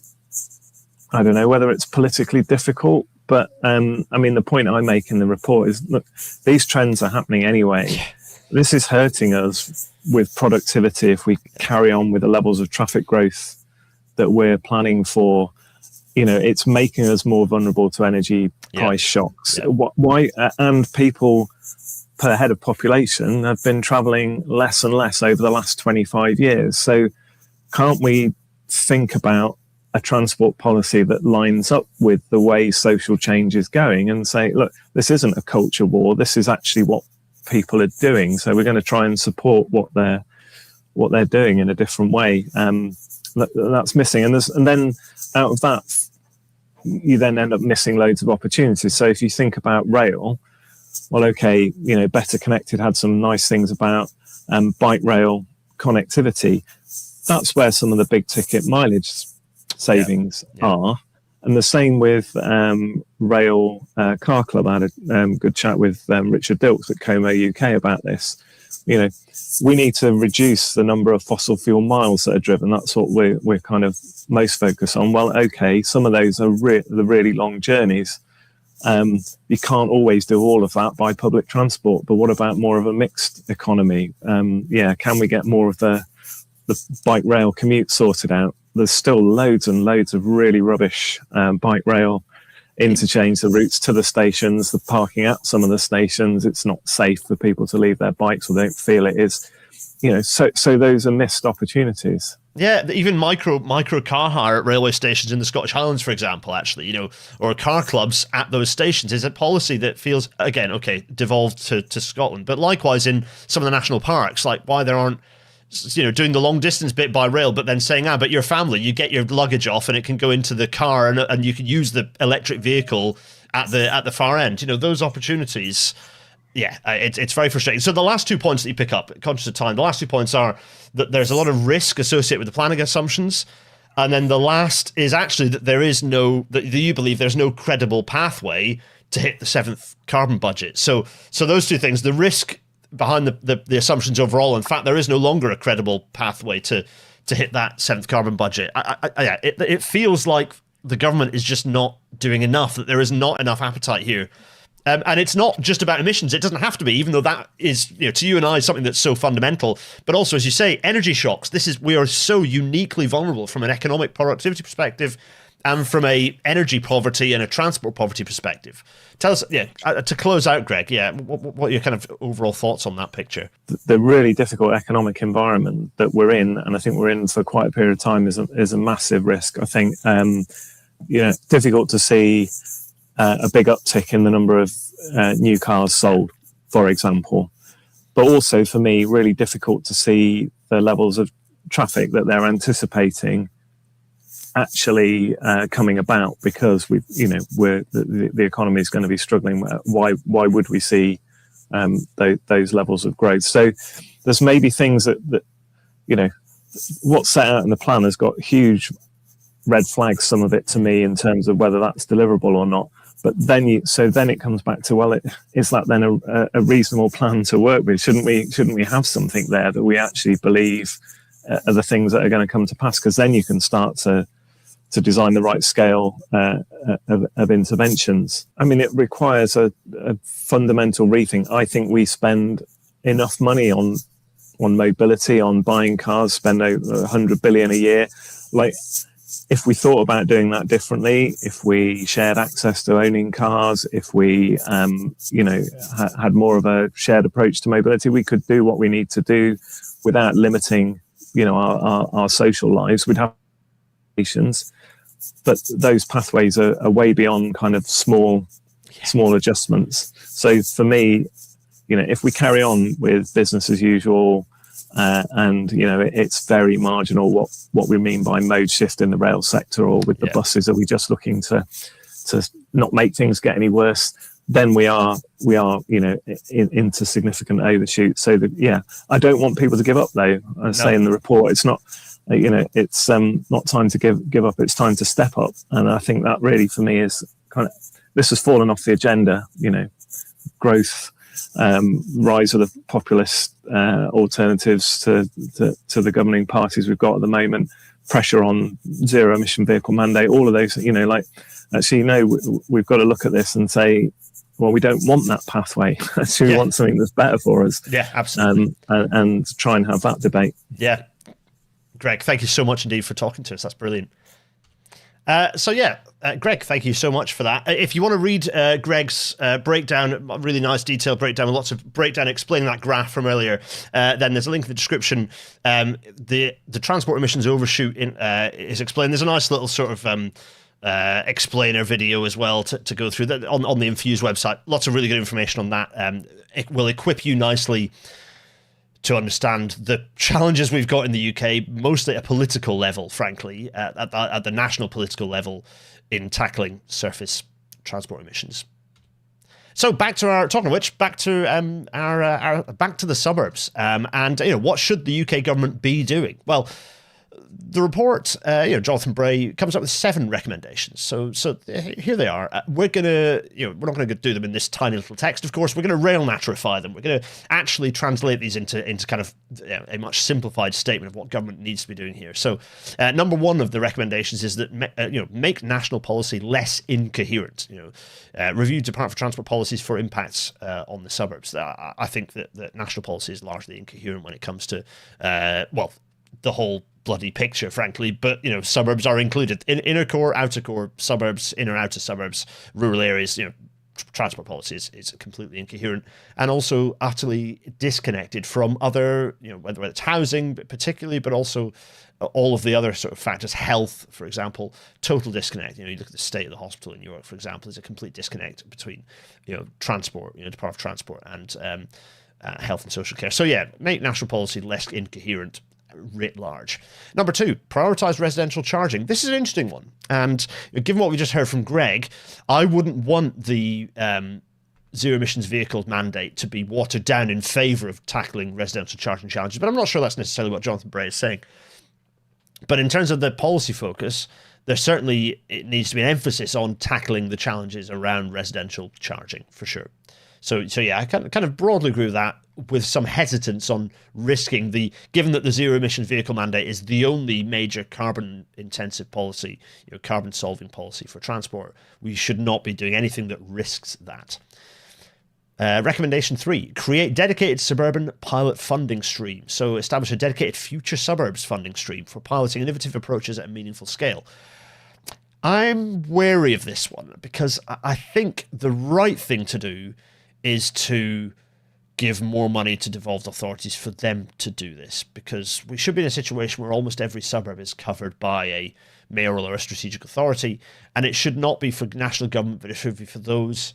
I don't know whether it's politically difficult, but I mean, the point I make in the report is, look, these trends are happening anyway. This is hurting us with productivity if we carry on with the levels of traffic growth that we're planning for. It's making us more vulnerable to energy price shocks. Why? And people per head of population have been traveling less and less over the last 25 years. So can't we think about a transport policy that lines up with the way social change is going, and say, look, this isn't a culture war. This is actually what people are doing. So we're going to try and support what they're doing in a different way. That's missing, and then out of that, you then end up missing loads of opportunities. So if you think about rail, well, okay, Better Connected had some nice things about bike rail connectivity. That's where some of the big ticket mileage savings are. And the same with Rail Car Club. I had a good chat with Richard Dilks at Como UK about this. We need to reduce the number of fossil fuel miles that are driven. That's what we're kind of most focused on. Well, okay, some of those are the really long journeys. You can't always do all of that by public transport, but what about more of a mixed economy? Can we get more of the bike rail commute sorted out? There's still loads and loads of really rubbish bike rail interchange, the routes to the stations, the parking at some of the stations. It's not safe for people to leave their bikes, or they don't feel it is. So those are missed opportunities. Yeah, even micro car hire at railway stations in the Scottish Highlands, for example, actually, or car clubs at those stations is a policy that feels, again, okay, devolved to Scotland. But likewise in some of the national parks, like why there aren't, doing the long distance bit by rail, but then saying, but your family, you get your luggage off and it can go into the car and you can use the electric vehicle at the far end. Those opportunities. Yeah, it's very frustrating. So the last 2 points that you pick up, conscious of time, the last 2 points are that there's a lot of risk associated with the planning assumptions. And then the last is actually that that you believe there's no credible pathway to hit the 7th carbon budget. So those two things, the risk behind the assumptions overall, in fact, there is no longer a credible pathway to hit that 7th carbon budget. It feels like the government is just not doing enough, that there is not enough appetite here. And it's not just about emissions. It doesn't have to be, even though that is, to you and I, something that's so fundamental. But also, as you say, energy shocks. We are so uniquely vulnerable from an economic productivity perspective and from a energy poverty and a transport poverty perspective. Tell us, to close out, Greg, what are your kind of overall thoughts on that picture? The really difficult economic environment that we're in, and I think we're in for quite a period of time, is a massive risk. I think, difficult to see a big uptick in the number of new cars sold, for example. But also, for me, really difficult to see the levels of traffic that they're anticipating actually coming about, because the economy is going to be struggling. Why would we see those levels of growth? So there's maybe things that what's set out in the plan has got huge red flags, some of it, to me, in terms of whether that's deliverable or not. But then it comes back to, well, is that then a reasonable plan to work with? Shouldn't we have something there that we actually believe are the things that are going to come to pass? Because then you can start to design the right scale of interventions. I mean, it requires a fundamental rethink. I think we spend enough money on mobility, on buying cars, spend over 100 billion a year. Like, if we thought about doing that differently, if we shared access to owning cars, if we, had more of a shared approach to mobility, we could do what we need to do without limiting, our social lives. We'd have patience, but those pathways are way beyond kind of small adjustments. So for me, if we carry on with business as usual, and it's very marginal what we mean by mode shift in the rail sector, or with the buses, are we just looking to not make things get any worse? Then we are into significant overshoot. So I don't want people to give up, though. I say in the report, it's not it's not time to give up, it's time to step up. And I think that really, for me, is kind of, this has fallen off the agenda. Growth, rise of the populist alternatives to the governing parties we've got at the moment, pressure on zero emission vehicle mandate, all of those, we've got to look at this and say, well, we don't want that pathway. Actually, we want something that's better for us. Yeah, absolutely. And try and have that debate. Yeah. Greg, thank you so much indeed for talking to us. That's brilliant. Greg, thank you so much for that. If you want to read Greg's breakdown, a really nice detailed breakdown with lots of breakdown explaining that graph from earlier, then there's a link in the description. The transport emissions overshoot is explained. There's a nice little sort of explainer video as well to go through that on the Infuse website. Lots of really good information on that. It will equip you nicely to understand the challenges we've got in the UK, mostly at a political level, frankly, at the national political level, in tackling surface transport emissions. So back to back to back to the suburbs, and what should the UK government be doing? Well, the report, Jonathan Bray comes up with 7 recommendations. So here they are. We're not going to do them in this tiny little text. Of course, we're going to rail naturify them. We're going to actually translate these into kind of a much simplified statement of what government needs to be doing here. So, number 1 of the recommendations is that make national policy less incoherent. Review Department for Transport policies for impacts on the suburbs. I think that national policy is largely incoherent when it comes to the whole bloody picture, frankly, but suburbs are included in inner core, outer core, suburbs, inner outer suburbs, rural areas. Transport policy is completely incoherent and also utterly disconnected from other, whether it's housing particularly, but also all of the other sort of factors. Health, for example, total disconnect. You look at the state of the hospital in York, for example, there's a complete disconnect between transport, Department of Transport, and health and social care. So yeah, make national policy less incoherent writ large. Number 2, prioritise residential charging. This is an interesting one, and given what we just heard from Greg, I wouldn't want the zero emissions vehicle mandate to be watered down in favour of tackling residential charging challenges, but I'm not sure that's necessarily what Jonathan Bray is saying. But in terms of the policy focus, it needs to be an emphasis on tackling the challenges around residential charging, for sure. So yeah, I kind of broadly agree with that, with some hesitance on risking given that the zero emission vehicle mandate is the only major carbon intensive policy, carbon solving policy for transport, we should not be doing anything that risks that. Recommendation 3, create dedicated suburban pilot funding stream. So establish a dedicated future suburbs funding stream for piloting innovative approaches at a meaningful scale. I'm wary of this one because I think the right thing to do is to give more money to devolved authorities for them to do this, because we should be in a situation where almost every suburb is covered by a mayoral or a strategic authority, and it should not be for national government, but it should be for those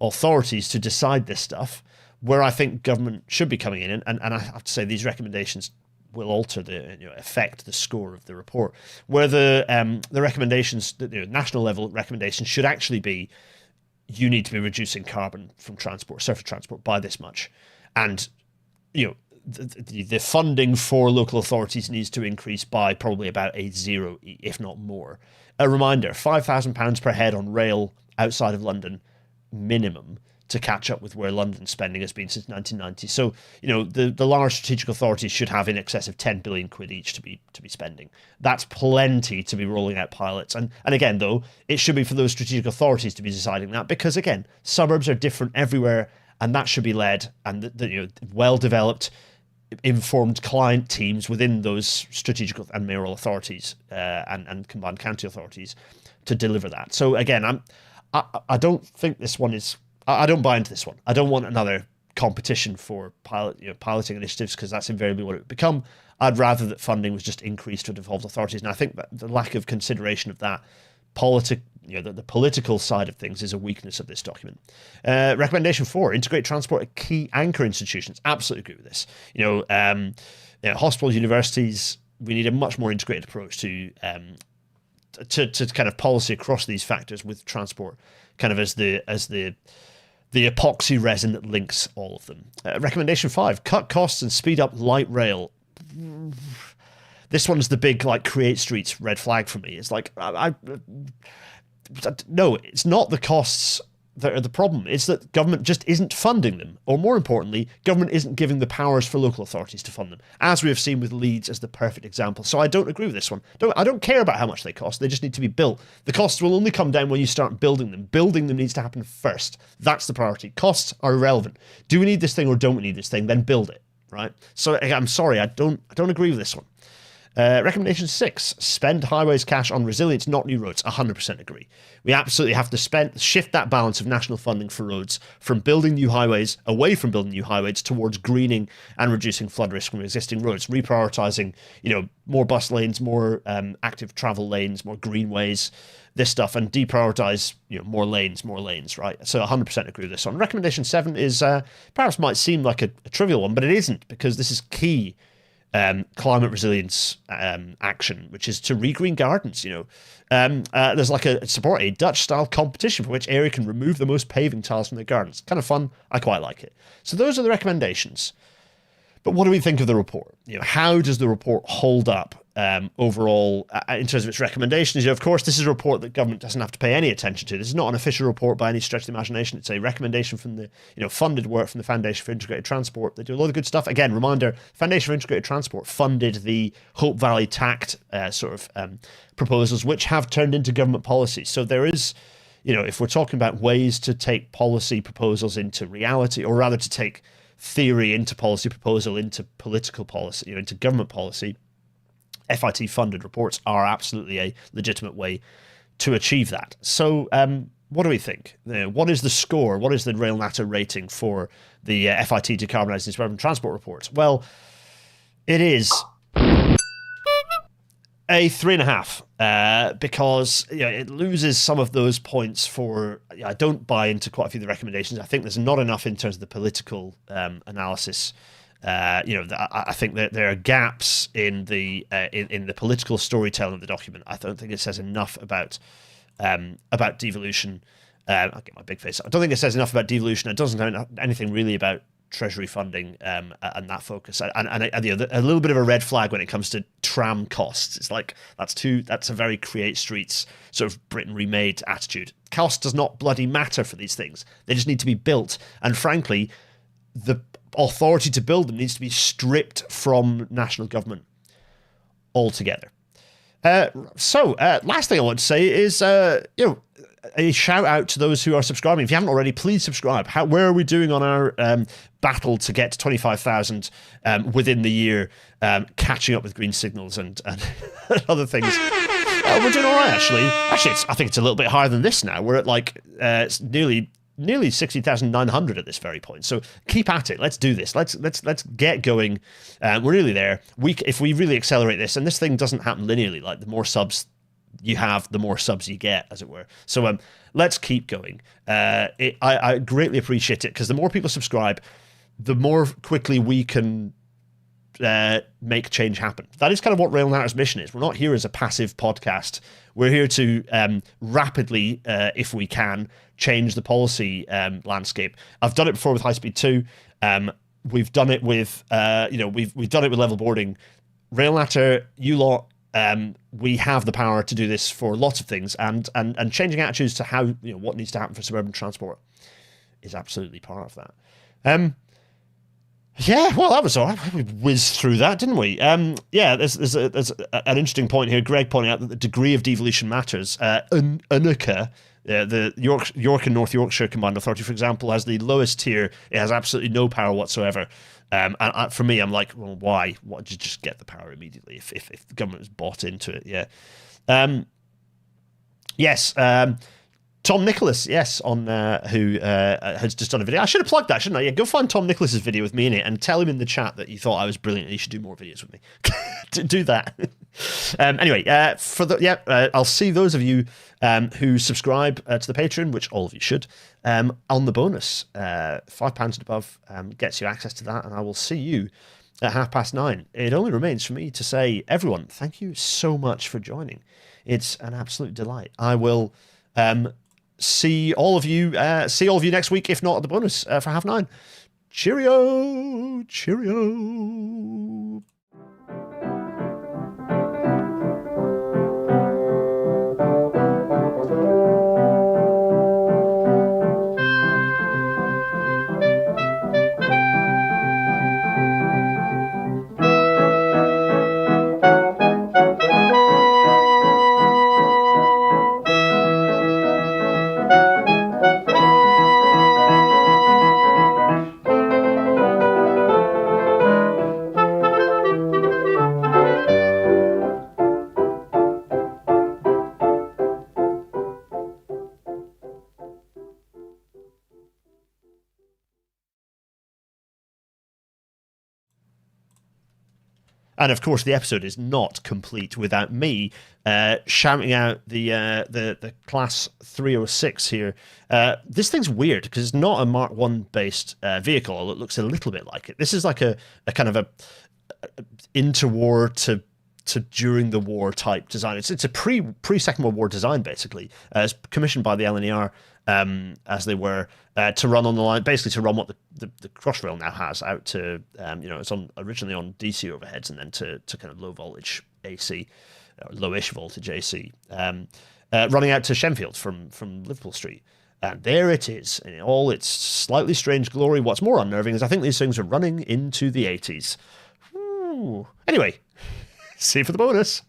authorities to decide this stuff, where I think government should be coming in. And I have to say, these recommendations will alter affect the score of the report, where the recommendations, the national level recommendations should actually be, you need to be reducing carbon from transport, surface transport, by this much. And, the funding for local authorities needs to increase by probably about a 0, if not more. A reminder, £5,000 per head on rail outside of London, minimum, to catch up with where London's spending has been since 1990. So, the large strategic authorities should have in excess of 10 billion quid each to be spending. That's plenty to be rolling out pilots. And again, though, it should be for those strategic authorities to be deciding that, because again, suburbs are different everywhere, and that should be led, and the well-developed, informed client teams within those strategic and mayoral authorities and combined county authorities to deliver that. So again, I don't think this one is. I don't buy into this one. I don't want another competition for piloting initiatives, because that's invariably what it would become. I'd rather that funding was just increased for devolved authorities, and I think that the lack of consideration of that the political side of things is a weakness of this document. Recommendation 4: integrate transport at key anchor institutions. Absolutely agree with this. Hospitals, universities. We need a much more integrated approach to kind of policy across these factors, with transport kind of as the epoxy resin that links all of them. Recommendation 5: cut costs and speed up light rail. This one's the big, create streets red flag for me. It's no, it's not the costs that are the problem. It's that government just isn't funding them, or more importantly, government isn't giving the powers for local authorities to fund them, as we have seen with Leeds as the perfect example. So I don't agree with this one. I don't care about how much they cost. They just need to be built. The costs will only come down when you start building them. Building them needs to happen first. That's the priority. Costs are irrelevant. Do we need this thing or don't we need this thing? Then build it, right? So I'm sorry, I don't agree with this one. Recommendation 6, spend highways cash on resilience, not new roads. 100% agree. We absolutely have to shift that balance of national funding for roads from building new highways, away from building new highways, towards greening and reducing flood risk from existing roads, reprioritising, more bus lanes, more active travel lanes, more greenways, this stuff, and deprioritise, more lanes, right? So 100% agree with this one. Recommendation 7 is perhaps might seem like a trivial one, but it isn't, because this is key climate resilience action, which is to regreen gardens. There's like support a Dutch style competition for which area can remove the most paving tiles from their gardens. Kind of fun. I quite like it. So those are the recommendations. But what do we think of the report? How does the report hold up overall in terms of its recommendations? Of course, this is a report that government doesn't have to pay any attention to. This is not an official report by any stretch of the imagination. It's a recommendation from the funded work from the Foundation for Integrated Transport. They do a lot of good stuff. Again, reminder: Foundation for Integrated Transport funded the Hope Valley TACT proposals, which have turned into government policy. So there is, if we're talking about ways to take policy proposals into reality, or rather to take theory into policy proposal, into political policy, into government policy, FIT funded reports are absolutely a legitimate way to achieve that. So what do we think? What is the score? What is the Rail Natter rating for the FIT decarbonising suburban transport report? Well, it is a 3.5 because it loses some of those points for. I don't buy into quite a few of the recommendations. I think there's not enough in terms of the political analysis. I think that there are gaps in the political storytelling of the document. I don't think it says enough about devolution. I'll get my big face. I don't think it says enough about devolution. It doesn't know anything really about Treasury funding and that focus, and a little bit of a red flag when it comes to tram costs. It's like that's a very Create Streets sort of Britain remade attitude. Cost does not bloody matter for these things. They just need to be built, and frankly, the authority to build them needs to be stripped from national government altogether. Last thing I want to say is a shout out to those who are subscribing. If you haven't already, please subscribe. Where are we doing on our battle to get to 25,000 within the year, catching up with green signals and other things? We're doing all right, actually. I think it's a little bit higher than this now. We're at it's nearly 60,900 at this very point. So keep at it. Let's do this. Let's get going. We're nearly there. If we really accelerate this, and this thing doesn't happen linearly, like the more subs you have, the more subs you get, as it were. So let's keep going. I greatly appreciate it, because the more people subscribe, the more quickly we can make change happen. That is kind of what Rail Natter's mission is. We're not here as a passive podcast. We're here to rapidly, if we can, change the policy landscape. I've done it before with High Speed 2. We've done it with we've done it with level boarding. Rail Natter, you lot, we have the power to do this for lots of things, and changing attitudes to how what needs to happen for suburban transport is absolutely part of that. Yeah, well, that was all right. We whizzed through that, didn't we? There's an interesting point here. Greg pointing out that the degree of devolution matters. UNUCA, the York and North Yorkshire Combined Authority, for example, has the lowest tier. It has absolutely no power whatsoever. And for me, I'm like, well, why? Why don't you just get the power immediately if the government has bought into it? Yeah. Yes. Tom Nicholas, yes, on who has just done a video. I should have plugged that, shouldn't I? Yeah, go find Tom Nicholas's video with me in it and tell him in the chat that you thought I was brilliant and you should do more videos with me. Do that. Anyway, I'll see those of you who subscribe to the Patreon, which all of you should, on the bonus. £5 and above gets you access to that, and I will see you at 9:30. It only remains for me to say, everyone, thank you so much for joining. It's an absolute delight. I will see all of you next week, if not at the bonus for 9:30. Cheerio. And of course, the episode is not complete without me shouting out the Class 306 here. This thing's weird because it's not a Mark 1 based vehicle, although it looks a little bit like it. This is like a kind of a interwar to during the war type design. It's a pre Second World War design, basically. It's commissioned by the LNER as they were to run on the line, basically to run what the Crossrail now has out to it's originally on DC overheads and then to kind of low voltage AC, or lowish voltage AC, running out to Shenfield from Liverpool Street. And there it is in all its slightly strange glory. What's more unnerving is I think these things are running into the 80s. Ooh. Anyway, see you for the bonus.